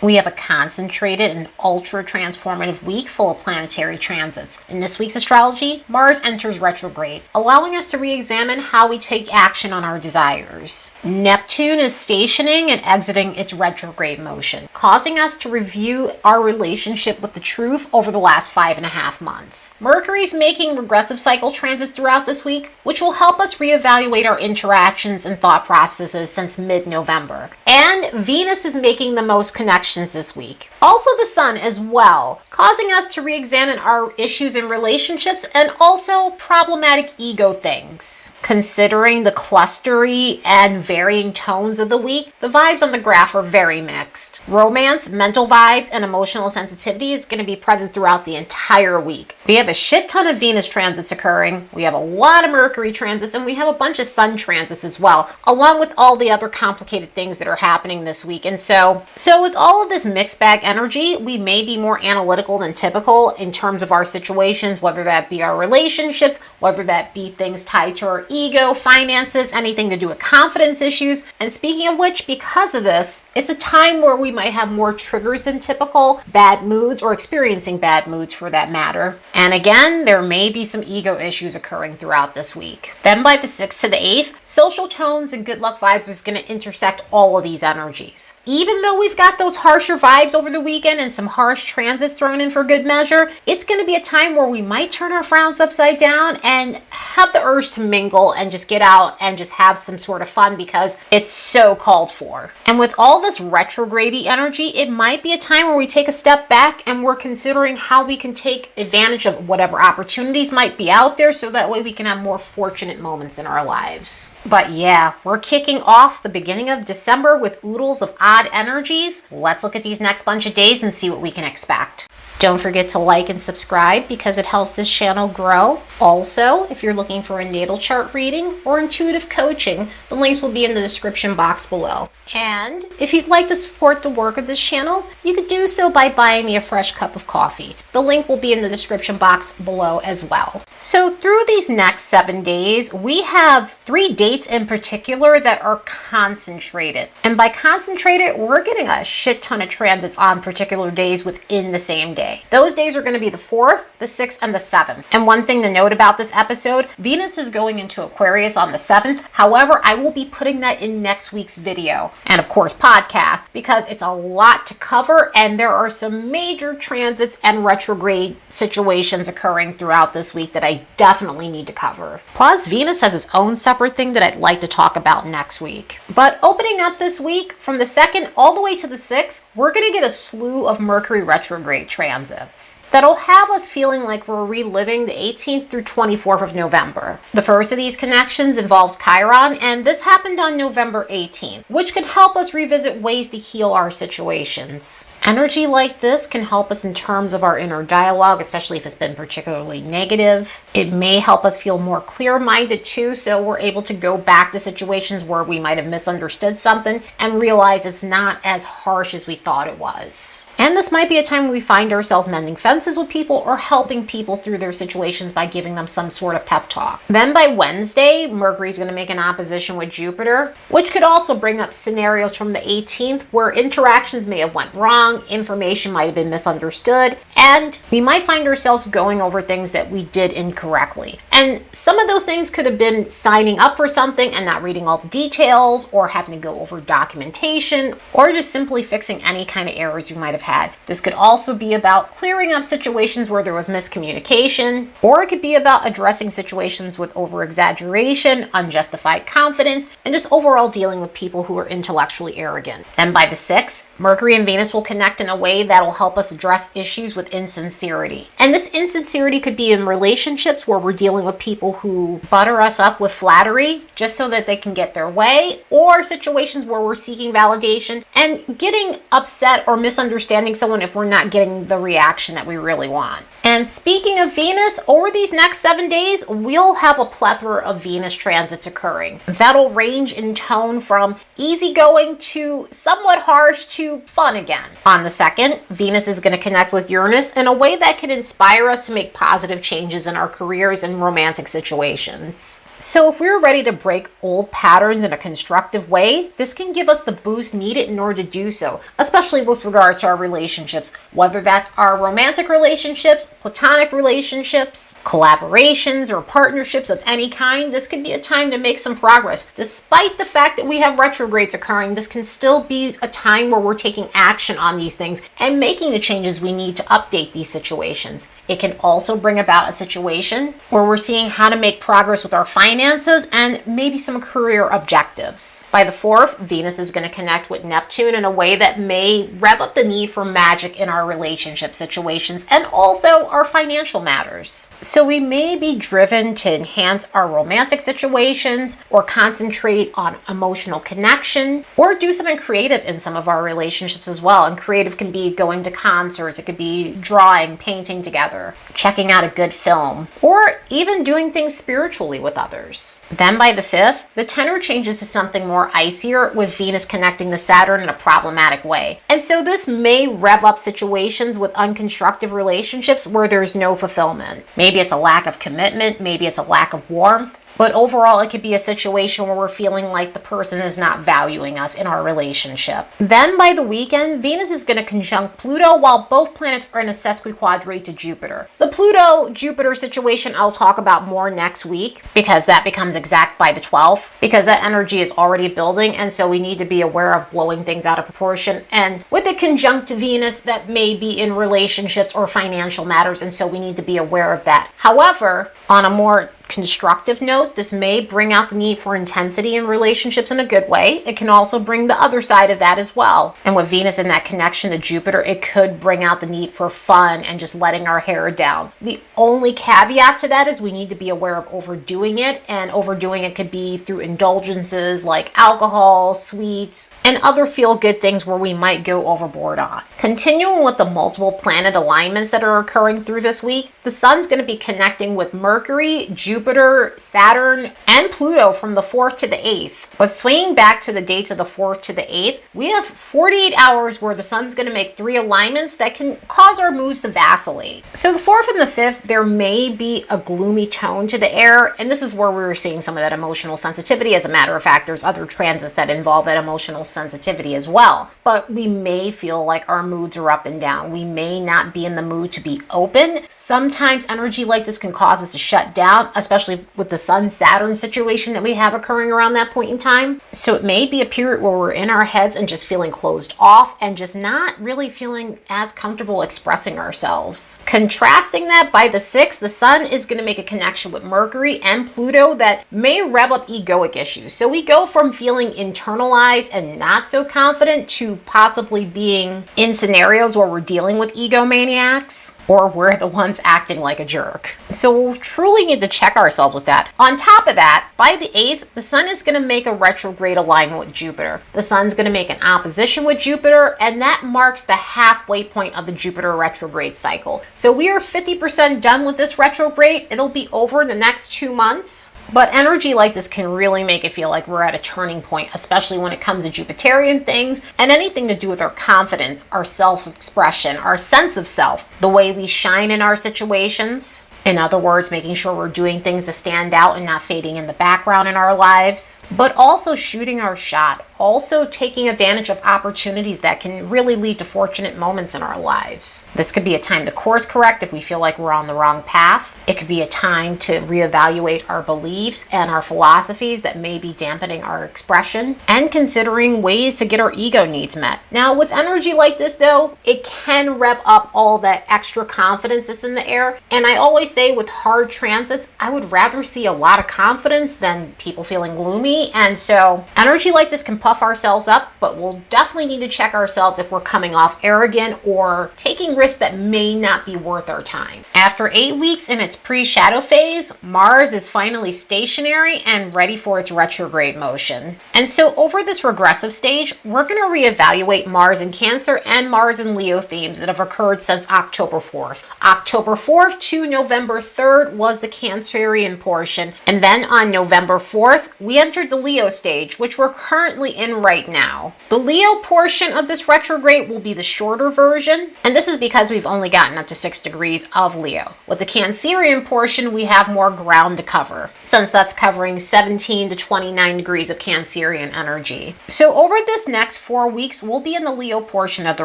We have a concentrated and ultra transformative week full of planetary transits. In this week's astrology, Mars enters retrograde, allowing us to re-examine how we take action on our desires. Neptune is stationing and exiting its retrograde motion, causing us to review our relationship with the truth over the last 5.5 months. Mercury is making regressive cycle transits throughout this week, which will help us reevaluate our interactions and thought processes since mid-November. And Venus is making the most connections this week. Also the Sun as well, causing us to re-examine our issues in relationships and also problematic ego things. Considering the clustery and varying tones of the week, the vibes on the graph are very mixed. Romance, mental vibes, and emotional sensitivity is going to be present throughout the entire week. We have a shit ton of Venus transits occurring, we have a lot of Mercury transits, and we have a bunch of Sun transits as well, along with all the other complicated things that are happening this week. And so with all of this mixed bag energy, we may be more analytical than typical in terms of our situations, whether that be our relationships, whether that be things tied to our ego, finances, anything to do with confidence issues. And speaking of which, because of this, it's a time where we might have more triggers than typical, bad moods, or experiencing bad moods for that matter. And again, there may be some ego issues occurring throughout this week. Then by the 6th to the 8th, social tones and good luck vibes is going to intersect all of these energies. Even though we've got those harsher vibes over the weekend and some harsh transits thrown in for good measure, it's going to be a time where we might turn our frowns upside down and have the urge to mingle and just get out and just have some sort of fun because it's so called for. And with all this retrograde energy, it might be a time where we take a step back and we're considering how we can take advantage of whatever opportunities might be out there so that way we can have more fortunate moments in our lives. But yeah, we're kicking off the beginning of December with oodles of odd energies. Let's look at these next bunch of days and see what we can expect. Don't forget to like and subscribe because it helps this channel grow. Also, if you're looking for a natal chart reading or intuitive coaching, the links will be in the description box below. And if you'd like to support the work of this channel, you could do so by buying me a fresh cup of coffee. The link will be in the description box below as well. So through these next 7 days, we have 3 dates in particular that are concentrated. And by concentrated, we're getting a shit ton of transits on particular days within the same day. Those days are going to be the 4th, the 6th, and the 7th. And one thing to note about this episode, Venus is going into Aquarius on the 7th. However, I will be putting that in next week's video. And of course, podcast, because it's a lot to cover and there are some major transits and retrograde situations occurring throughout this week that I definitely need to cover. Plus, Venus has its own separate thing that I'd like to talk about next week. But opening up this week, from the 2nd all the way to the 6th, we're going to get a slew of Mercury retrograde transits that'll have us feeling like we're reliving the 18th through 24th of November. The first of these connections involves Chiron, and this happened on November 18th, which could help us revisit ways to heal our situations. Energy like this can help us in terms of our inner dialogue, especially if it's been particularly negative. It may help us feel more clear-minded too, so we're able to go back to situations where we might have misunderstood something and realize it's not as harsh as we thought it was. And this might be a time when we find ourselves mending fences with people or helping people through their situations by giving them some sort of pep talk. Then by Wednesday, Mercury is going to make an opposition with Jupiter, which could also bring up scenarios from the 18th where interactions may have went wrong, information might have been misunderstood, and we might find ourselves going over things that we did incorrectly. And some of those things could have been signing up for something and not reading all the details, or having to go over documentation, or just simply fixing any kind of errors you might have had. This could also be about clearing up situations where there was miscommunication, or it could be about addressing situations with over-exaggeration, unjustified confidence, and just overall dealing with people who are intellectually arrogant. Then by the 6th, Mercury and Venus will connect in a way that will help us address issues with insincerity. And this insincerity could be in relationships where we're dealing with people who butter us up with flattery just so that they can get their way, or situations where we're seeking validation and getting upset or misunderstanding someone if we're not getting the reaction that we really want. And speaking of Venus, over these next 7 days, we'll have a plethora of Venus transits occurring. That'll range in tone from easygoing to somewhat harsh to fun again. On the 2nd, Venus is going to connect with Uranus in a way that can inspire us to make positive changes in our careers and romantic situations. So if we're ready to break old patterns in a constructive way, this can give us the boost needed in order to do so, especially with regards to our relationships, whether that's our romantic relationships, platonic relationships, collaborations, or partnerships of any kind. This could be a time to make some progress. Despite the fact that we have retrogrades occurring, this can still be a time where we're taking action on these things and making the changes we need to update these situations. It can also bring about a situation where we're seeing how to make progress with our finances and maybe some career objectives. By the 4th, Venus is going to connect with Neptune in a way that may rev up the need for magic in our relationship situations and also our financial matters. So we may be driven to enhance our romantic situations or concentrate on emotional connection or do something creative in some of our relationships as well. And creative can be going to concerts, it could be drawing, painting together, checking out a good film, or even doing things spiritually with others. Then by the 5th, the tenor changes to something more icier with Venus connecting to Saturn in a problematic way. And so this may rev up situations with unconstructive relationships where there's no fulfillment. Maybe it's a lack of commitment, maybe it's a lack of warmth. But overall, it could be a situation where we're feeling like the person is not valuing us in our relationship. Then by the weekend, Venus is going to conjunct Pluto while both planets are in a sesquiquadrate to Jupiter. The Pluto-Jupiter situation I'll talk about more next week because that becomes exact by the 12th because that energy is already building, and so we need to be aware of blowing things out of proportion. And with a conjunct to Venus, that may be in relationships or financial matters, and so we need to be aware of that. However, on a more constructive note, this may bring out the need for intensity in relationships in a good way. It can also bring the other side of that as well. And with Venus in that connection to Jupiter, it could bring out the need for fun and just letting our hair down. The only caveat to that is we need to be aware of overdoing it, and overdoing it could be through indulgences like alcohol, sweets, and other feel-good things where we might go overboard on. Continuing with the multiple planet alignments that are occurring through this week, the Sun's going to be connecting with Mercury, Jupiter, Saturn, and Pluto from the 4th to the 8th. But swinging back to the dates of the 4th to the 8th, we have 48 hours where the Sun's going to make 3 alignments that can cause our moods to vacillate. So the 4th and the 5th, there may be a gloomy tone to the air, and this is where we were seeing some of that emotional sensitivity. As a matter of fact, there's other transits that involve that emotional sensitivity as well. But we may feel like our moods are up and down. We may not be in the mood to be open. Sometimes energy like this can cause us to shut down, especially with the Sun-Saturn situation that we have occurring around that point in time. So it may be a period where we're in our heads and just feeling closed off and just not really feeling as comfortable expressing ourselves. Contrasting that, by the 6th, the Sun is going to make a connection with Mercury and Pluto that may rev up egoic issues. So we go from feeling internalized and not so confident to possibly being in scenarios where we're dealing with egomaniacs or we're the ones acting like a jerk. So we'll truly need to check ourselves with that. On top of that, by the 8th, the Sun is going to make a retrograde alignment with Jupiter. The Sun's going to make an opposition with Jupiter, and that marks the halfway point of the Jupiter retrograde cycle. So we are 50% done with this retrograde. It'll be over in the next 2 months. But energy like this can really make it feel like we're at a turning point, especially when it comes to Jupiterian things and anything to do with our confidence, our self-expression, our sense of self, the way we shine in our situations. In other words, making sure we're doing things to stand out and not fading in the background in our lives, but also shooting our shot, also taking advantage of opportunities that can really lead to fortunate moments in our lives. This could be a time to course correct if we feel like we're on the wrong path. It could be a time to reevaluate our beliefs and our philosophies that may be dampening our expression, and considering ways to get our ego needs met. Now, with energy like this though, it can rev up all that extra confidence that's in the air, and I always say with hard transits, I would rather see a lot of confidence than people feeling gloomy, and so energy like this can puff puff ourselves up, but we'll definitely need to check ourselves if we're coming off arrogant or taking risks that may not be worth our time. After 8 weeks in its pre-shadow phase, Mars is finally stationary and ready for its retrograde motion. And so over this regressive stage, we're going to reevaluate Mars in Cancer and Mars in Leo themes that have occurred since October 4th. October 4th to November 3rd was the Cancerian portion, and then on November 4th, we entered the Leo stage, which we're currently in right now. The Leo portion of this retrograde will be the shorter version, and this is because we've only gotten up to 6 degrees of Leo. With the Cancerian portion, we have more ground to cover, since that's covering 17 to 29 degrees of Cancerian energy. So over this next 4 weeks, we'll be in the Leo portion of the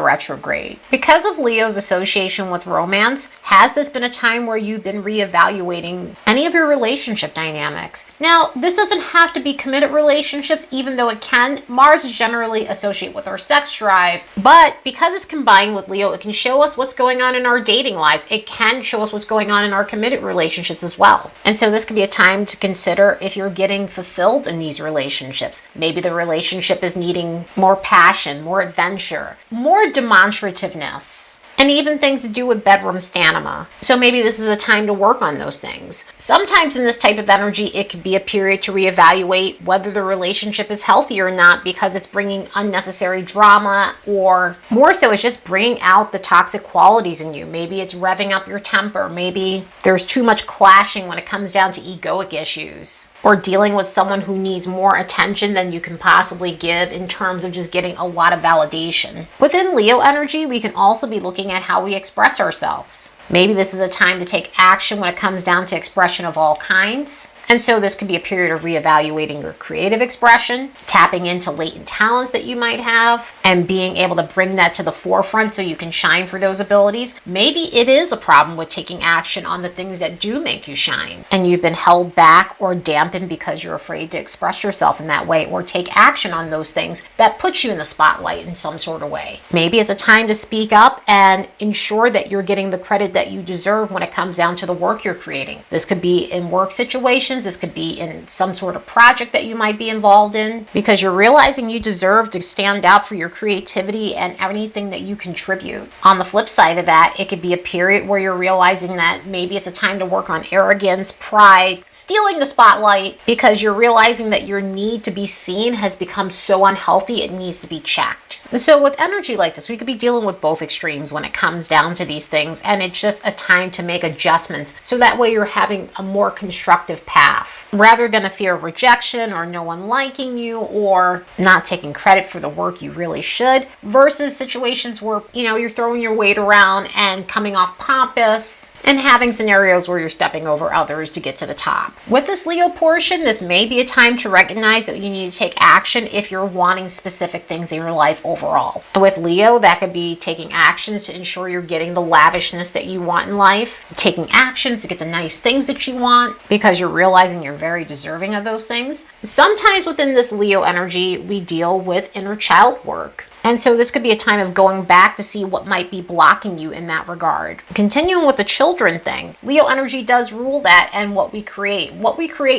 retrograde. Because of Leo's association with romance, has this been a time where you've been reevaluating any of your relationship dynamics? Now, this doesn't have to be committed relationships, even though it can. Mars is generally associated with our sex drive, but because it's combined with Leo, it can show us what's going on in our dating lives. It can show us what's going on in our committed relationships as well. And so this could be a time to consider if you're getting fulfilled in these relationships. Maybe the relationship is needing more passion, more adventure, more demonstrativeness, and even things to do with bedroom stamina. So maybe this is a time to work on those things. Sometimes in this type of energy, it could be a period to reevaluate whether the relationship is healthy or not because it's bringing unnecessary drama, or more so it's just bringing out the toxic qualities in you. Maybe it's revving up your temper. Maybe there's too much clashing when it comes down to egoic issues, or dealing with someone who needs more attention than you can possibly give in terms of just getting a lot of validation. Within Leo energy, we can also be looking at how we express ourselves. Maybe this is a time to take action when it comes down to expression of all kinds. And so this could be a period of reevaluating your creative expression, tapping into latent talents that you might have, and being able to bring that to the forefront so you can shine for those abilities. Maybe it is a problem with taking action on the things that do make you shine, and you've been held back or dampened because you're afraid to express yourself in that way or take action on those things that put you in the spotlight in some sort of way. Maybe it's a time to speak up and ensure that you're getting the credit that you deserve when it comes down to the work you're creating. This could be in work situations. This could be in some sort of project that you might be involved in, because you're realizing you deserve to stand out for your creativity and anything that you contribute. On the flip side of that, it could be a period where you're realizing that maybe it's a time to work on arrogance, pride, stealing the spotlight, because you're realizing that your need to be seen has become so unhealthy, it needs to be checked. So with energy like this, we could be dealing with both extremes when it comes down to these things, and it's just a time to make adjustments so that way you're having a more constructive path rather than a fear of rejection or no one liking you or not taking credit for the work you really should, versus situations where you're throwing your weight around and coming off pompous and having scenarios where you're stepping over others to get to the top. With this Leo portion, this may be a time to recognize that you need to take action if you're wanting specific things in your life overall. And with Leo, that could be taking actions to ensure you're getting the lavishness that you want in life, taking actions to get the nice things that you want because you're realizing you're very deserving of those things. Sometimes within this Leo energy, we deal with inner child work. And so this could be a time of going back to see what might be blocking you in that regard. Continuing with the children thing, Leo energy does rule that and what we create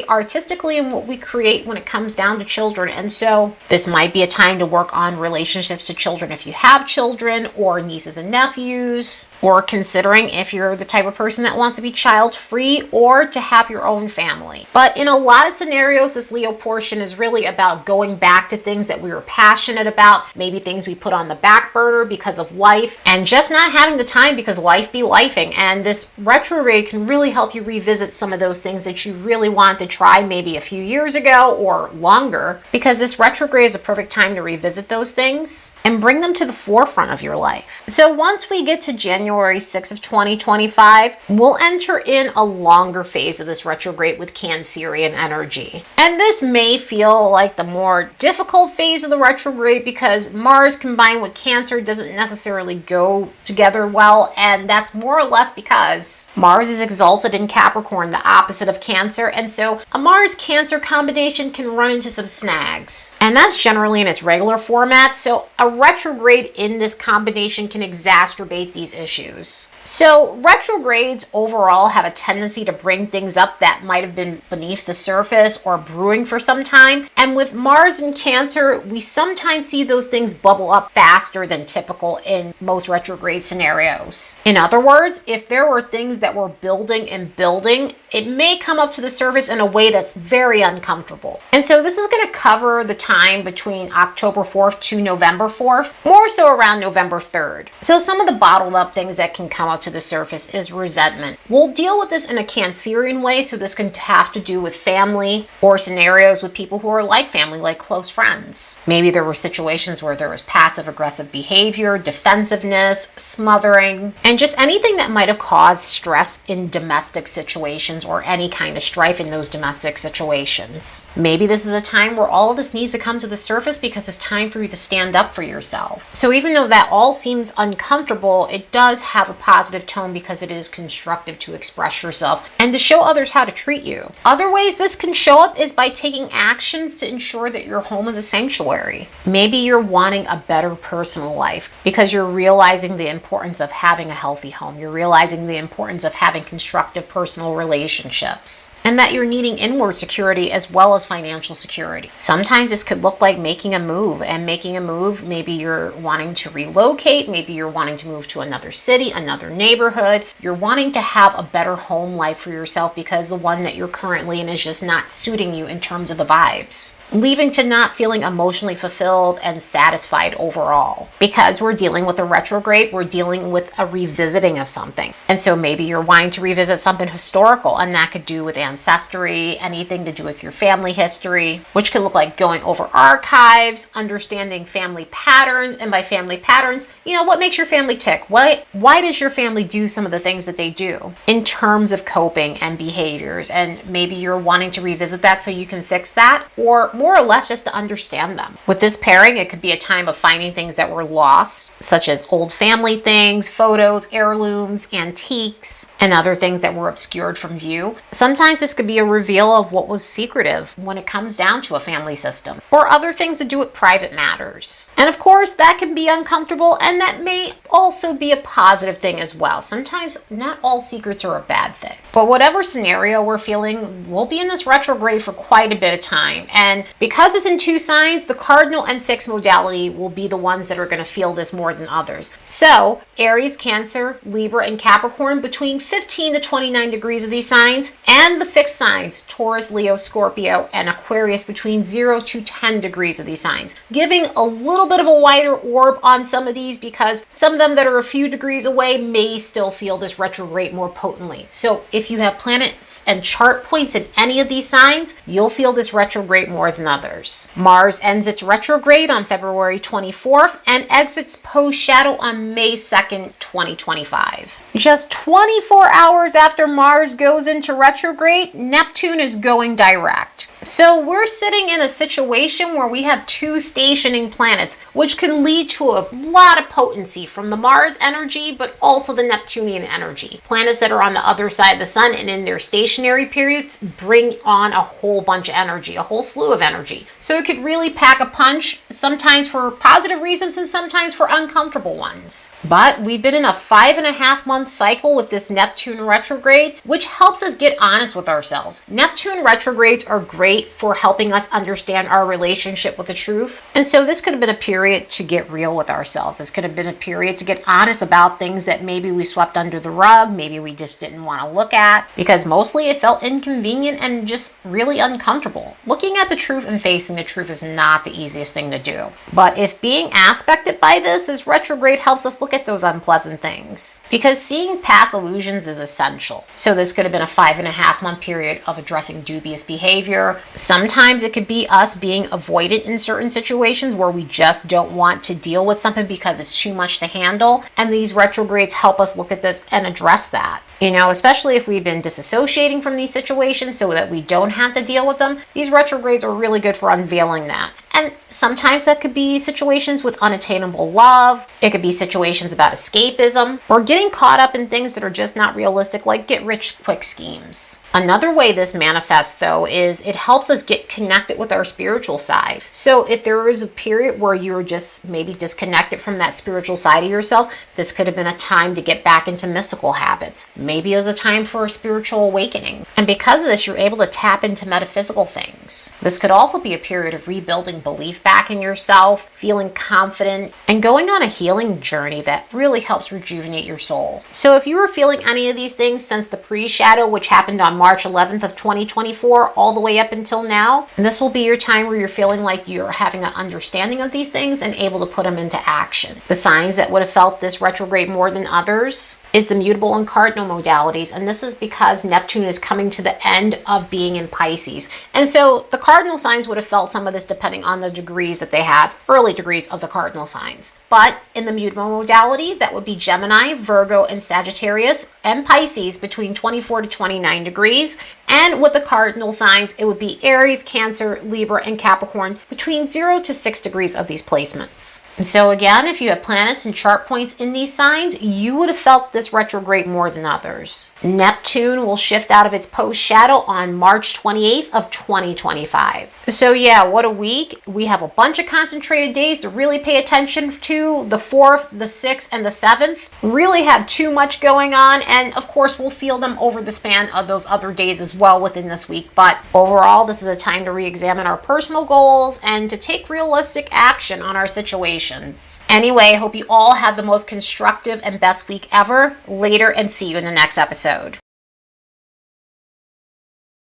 artistically and what we create when it comes down to children. And so this might be a time to work on relationships to children if you have children, or nieces and nephews, or considering if you're the type of person that wants to be child-free or to have your own family. But in a lot of scenarios, this Leo portion is really about going back to things that we were passionate about, maybe things we put on the back burner because of life, and just not having the time because life be lifing. And this retrograde can really help you revisit some of those things that you really wanted to try maybe a few years ago or longer, because this retrograde is a perfect time to revisit those things and bring them to the forefront of your life. So once we get to January 6th of 2025, we'll enter in a longer phase of this retrograde with Cancerian energy. And this may feel like the more difficult phase of the retrograde because Mars combined with Cancer doesn't necessarily go together well, and that's more or less because Mars is exalted in Capricorn, the opposite of Cancer, and so a Mars-Cancer combination can run into some snags. And that's generally in its regular format, so a retrograde in this combination can exacerbate these issues. So retrogrades overall have a tendency to bring things up that might have been beneath the surface or brewing for some time. And with Mars in Cancer, we sometimes see those things bubble up faster than typical in most retrograde scenarios. In other words, if there were things that were building and building, it may come up to the surface in a way that's very uncomfortable. And so this is going to cover the time between October 4th to November 4th, more so around November 3rd. So some of the bottled up things that can come up to the surface is resentment. We'll deal with this in a Cancerian way, so this can have to do with family or scenarios with people who are like family, like close friends. Maybe there were situations where there was passive aggressive behavior, defensiveness, smothering, and just anything that might have caused stress in domestic situations or any kind of strife in those domestic situations. Maybe this is a time where all of this needs to come to the surface because it's time for you to stand up for yourself. So even though that all seems uncomfortable, it does have a positive tone because it is constructive to express yourself and to show others how to treat you. Other ways this can show up is by taking actions to ensure that your home is a sanctuary. Maybe you're wanting a better personal life because you're realizing the importance of having a healthy home. You're realizing the importance of having constructive personal relationships, and that you're needing inward security as well as financial security. Sometimes this could look like making a move, and making a move, maybe you're wanting to relocate, maybe you're wanting to move to another city, another neighborhood. You're wanting to have a better home life for yourself because the one that you're currently in is just not suiting you in terms of the vibes, leaving to not feeling emotionally fulfilled and satisfied overall. Because we're dealing with a retrograde, we're dealing with a revisiting of something. And so maybe you're wanting to revisit something historical, and that could do with ancestry, anything to do with your family history, which could look like going over archives, understanding family patterns. And by family patterns, what makes your family tick? Why does your family do some of the things that they do in terms of coping and behaviors? And maybe you're wanting to revisit that so you can fix that, or more or less just to understand them. With this pairing, it could be a time of finding things that were lost, such as old family things, photos, heirlooms, antiques, and other things that were obscured from view. Sometimes this could be a reveal of what was secretive when it comes down to a family system, or other things to do with private matters. And of course, that can be uncomfortable, and that may also be a positive thing as well. Sometimes not all secrets are a bad thing. But whatever scenario we're feeling, we'll be in this retrograde for quite a bit of time. And because it's in two signs, the cardinal and fixed modality will be the ones that are going to feel this more than others. So Aries, Cancer, Libra, and Capricorn between 15 to 29 degrees of these signs, and the fixed signs, Taurus, Leo, Scorpio, and Aquarius between 0 to 10 degrees of these signs, giving a little bit of a wider orb on some of these because some of them that are a few degrees away may still feel this retrograde more potently. So if you have planets and chart points in any of these signs, you'll feel this retrograde more than others. Mars ends its retrograde on February 24th and exits post-shadow on May 2nd, 2025. Just 24 hours after Mars goes into retrograde, Neptune is going direct. So we're sitting in a situation where we have two stationing planets, which can lead to a lot of potency from the Mars energy, but also the Neptunian energy. Planets that are on the other side of the sun and in their stationary periods bring on a whole bunch of energy, a whole slew of energy. So it could really pack a punch, sometimes for positive reasons and sometimes for uncomfortable ones. But we've been in a 5.5-month cycle with this Neptune retrograde, which helps us get honest with ourselves. Neptune retrogrades are great for helping us understand our relationship with the truth. And so this could have been a period to get real with ourselves. This could have been a period to get honest about things that maybe we swept under the rug, maybe we just didn't want to look at, because mostly it felt inconvenient and just really uncomfortable. Looking at the truth and facing the truth is not the easiest thing to do. But if being aspected by this retrograde helps us look at those unpleasant things, because seeing past illusions is essential. So this could have been a 5.5-month period of addressing dubious behavior. Sometimes it could be us being avoidant in certain situations where we just don't want to deal with something because it's too much to handle. And these retrogrades help us look at this and address that. Especially if we've been disassociating from these situations so that we don't have to deal with them. These retrogrades are really good for unveiling that. And sometimes that could be situations with unattainable love. It could be situations about escapism or getting caught up in things that are just not realistic, like get rich quick schemes. Another way this manifests, though, is it helps us get connected with our spiritual side. So if there is a period where you're just maybe disconnected from that spiritual side of yourself, this could have been a time to get back into mystical habits. Maybe it was a time for a spiritual awakening. And because of this, you're able to tap into metaphysical things. This could also be a period of rebuilding belief back in yourself, feeling confident, and going on a healing journey that really helps rejuvenate your soul. So if you were feeling any of these things since the pre-shadow, which happened on March 11th of 2024 all the way up until now, this will be your time where you're feeling like you're having an understanding of these things and able to put them into action. The signs that would have felt this retrograde more than others is the mutable and cardinal modalities, and this is because Neptune is coming to the end of being in Pisces. And so the cardinal signs would have felt some of this depending on the degrees that they have, early degrees of the cardinal signs. But in the mutable modality, that would be Gemini, Virgo, and Sagittarius, and Pisces between 24 to 29 degrees. And with the cardinal signs, it would be Aries, Cancer, Libra, and Capricorn between 0 to 6 degrees of these placements. And so again, if you have planets and chart points in these signs, you would have felt this retrograde more than others. Neptune will shift out of its post-shadow on March 28th of 2025. So yeah, what a week. We have a bunch of concentrated days to really pay attention to. The 4th, the 6th, and the 7th really have too much going on, and of course we'll feel them over the span of those other days as well within this week. But overall, this is a time to re-examine our personal goals and to take realistic action on our situations. Anyway, I hope you all have the most constructive and best week ever. Later, and see you in the next episode.